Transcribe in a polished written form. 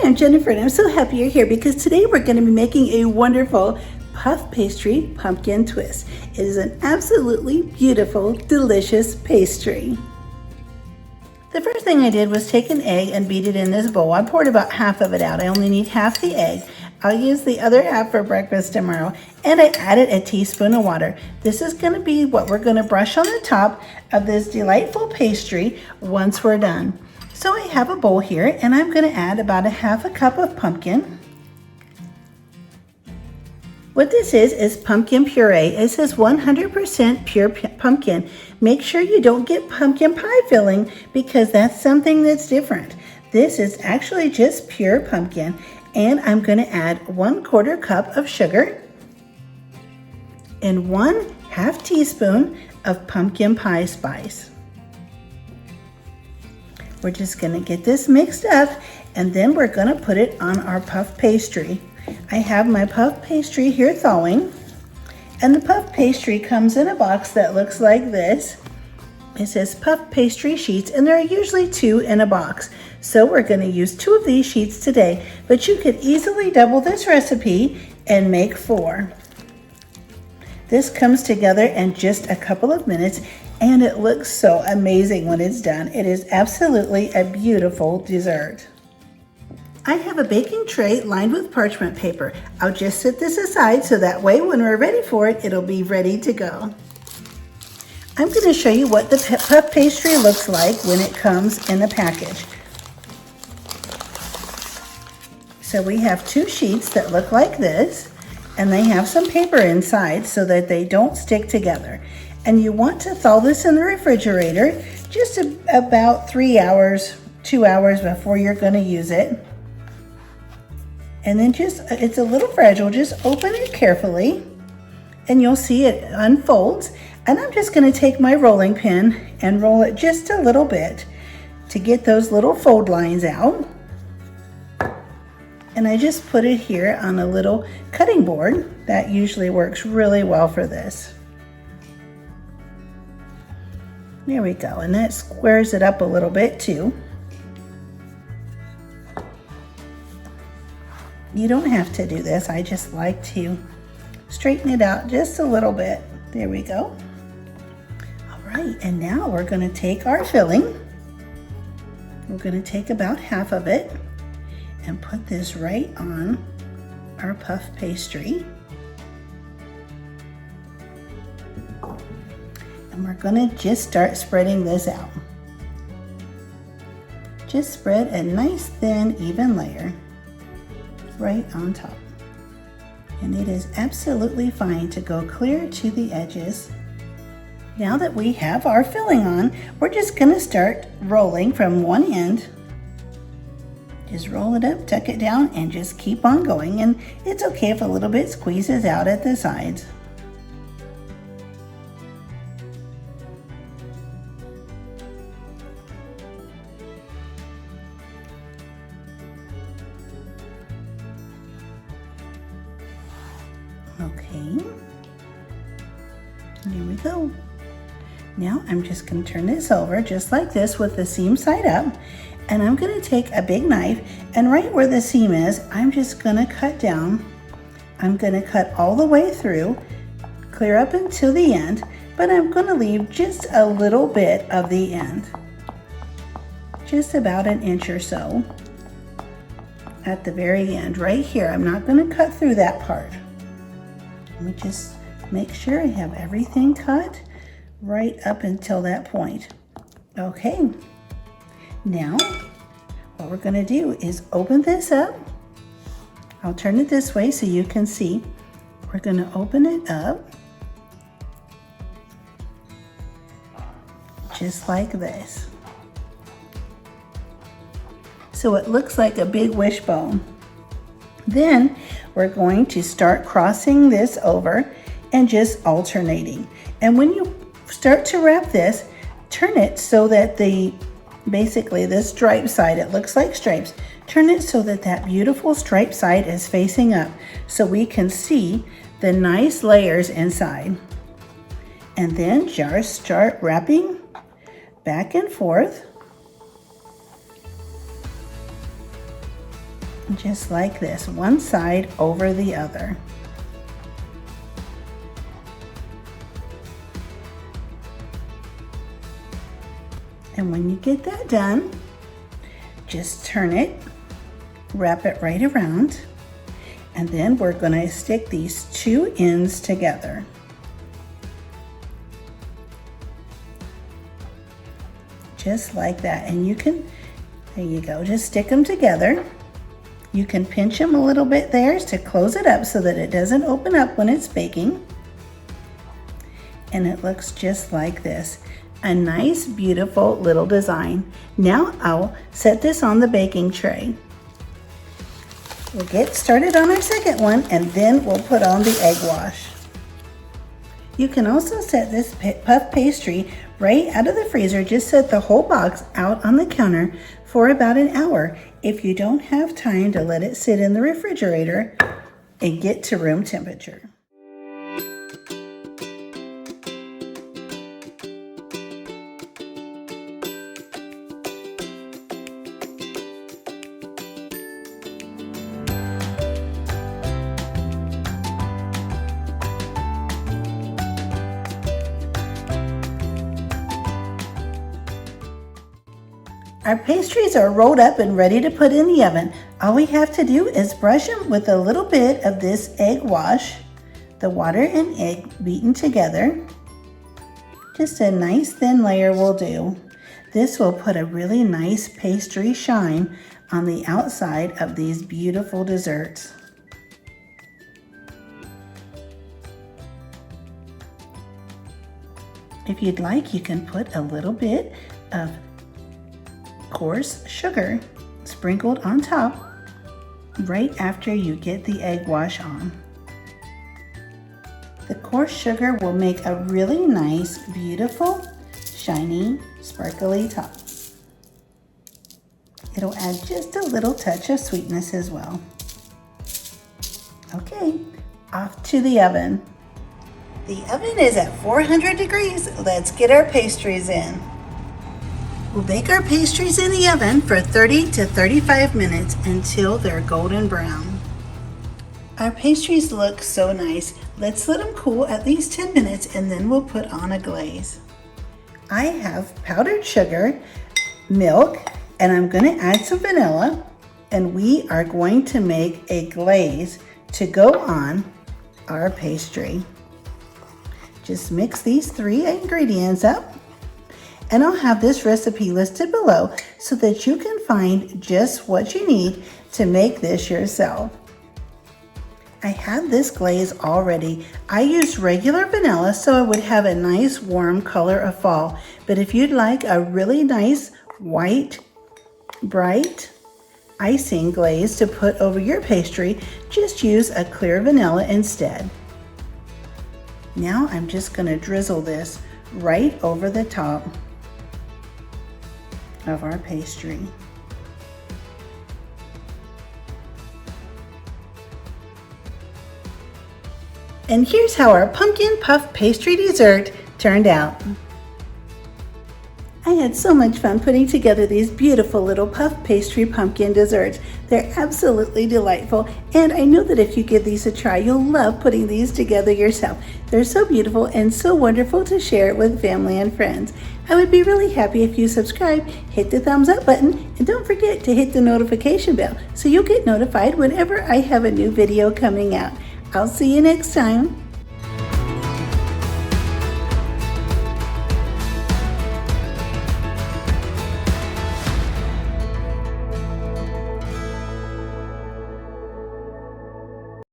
I'm Jennifer and I'm so happy you're here because today we're going to be making a wonderful puff pastry pumpkin twist. It is an absolutely beautiful, delicious pastry. The first thing I did was take an egg and beat it in this bowl. I poured about half of it out. I only need half the egg. I'll use the other half for breakfast tomorrow. And I added a teaspoon of water. This is going to be what we're going to brush on the top of this delightful pastry once we're done. So I have a bowl here and I'm going to add about a half a cup of pumpkin. What this is pumpkin puree. It says 100% pure pumpkin. Make sure you don't get pumpkin pie filling because that's something that's different. This is actually just pure pumpkin, and I'm going to add 1/4 cup of sugar and 1/2 teaspoon of pumpkin pie spice. We're just going to get this mixed up and then we're going to put it on our puff pastry. I have my puff pastry here thawing, and the puff pastry comes in a box that looks like this. It says puff pastry sheets, and there are usually 2 in a box. So we're going to use 2 of these sheets today, but you could easily double this recipe and make 4. This comes together in just a couple of minutes, and it looks so amazing when it's done. It is absolutely a beautiful dessert. I have a baking tray lined with parchment paper. I'll just set this aside so that way when we're ready for it, it'll be ready to go. I'm going to show you what the puff pastry looks like when it comes in a package. So we have 2 sheets that look like this, and they have some paper inside so that they don't stick together. And you want to thaw this in the refrigerator just about 3 hours, 2 hours before you're going to use it. And then it's a little fragile, just open it carefully and you'll see it unfolds. And I'm just going to take my rolling pin and roll it just a little bit to get those little fold lines out. And I just put it here on a little cutting board. That usually works really well for this. There we go, and that squares it up a little bit too. You don't have to do this. I just like to straighten it out just a little bit. There we go. All right, and now we're going to take our filling. We're going to take about half of it and put this right on our puff pastry. And we're going to just start spreading this out. Just spread a nice thin even layer right on top. And it is absolutely fine to go clear to the edges. Now that we have our filling on, we're just going to start rolling from one end. Just roll it up, tuck it down, and just keep on going. And it's okay if a little bit squeezes out at the sides. Okay, here we go. Now I'm just going to turn this over just like this with the seam side up, and I'm going to take a big knife, and right where the seam is, I'm just going to cut down. I'm going to cut all the way through, clear up until the end, but I'm going to leave just a little bit of the end, just about an inch or so at the very end right here. I'm not going to cut through that part. Let me just make sure I have everything cut right up until that point. Okay, now what we're going to do is open this up. I'll turn it this way so you can see. We're going to open it up just like this. So it looks like a big wishbone. Then we're going to start crossing this over and just alternating. And when you start to wrap this, turn it so that basically this stripe side, it looks like stripes, turn it so that that beautiful stripe side is facing up so we can see the nice layers inside. And then just start wrapping back and forth. just like this, one side over the other. And when you get that done, just turn it, wrap it right around, and then we're going to stick these two ends together. Just like that. And you can, there you go, just stick them together. You can pinch them a little bit there to close it up so that it doesn't open up when it's baking. And it looks just like this. A nice, beautiful little design. Now I'll set this on the baking tray. We'll get started on our second one, and then we'll put on the egg wash. You can also set this puff pastry right out of the freezer. Just set the whole box out on the counter for about an hour if you don't have time to let it sit in the refrigerator and get to room temperature. Our pastries are rolled up and ready to put in the oven. All we have to do is brush them with a little bit of this egg wash, the water and egg beaten together. Just a nice thin layer will do. This will put a really nice pastry shine on the outside of these beautiful desserts. If you'd like, you can put a little bit of coarse sugar sprinkled on top right after you get the egg wash on. The coarse sugar will make a really nice, beautiful, shiny, sparkly top. It'll add just a little touch of sweetness as well. Okay, off to the oven. The oven is at 400 degrees. Let's get our pastries in. We'll bake our pastries in the oven for 30 to 35 minutes until they're golden brown. Our pastries look so nice. Let's let them cool at least 10 minutes and then we'll put on a glaze. I have powdered sugar, milk, and I'm going to add some vanilla, and we are going to make a glaze to go on our pastry. Just mix these three ingredients up. And I'll have this recipe listed below so that you can find just what you need to make this yourself. I have this glaze already. I used regular vanilla so it would have a nice warm color of fall. But if you'd like a really nice white, bright icing glaze to put over your pastry, just use a clear vanilla instead. Now I'm just going to drizzle this right over the top of our pastry. And here's how our pumpkin puff pastry dessert turned out. I had so much fun putting together these beautiful little puff pastry pumpkin desserts. They're absolutely delightful, and I know that if you give these a try, you'll love putting these together yourself. They're so beautiful and so wonderful to share with family and friends. I would be really happy if you subscribe, hit the thumbs up button, and don't forget to hit the notification bell so you'll get notified whenever I have a new video coming out. I'll see you next time.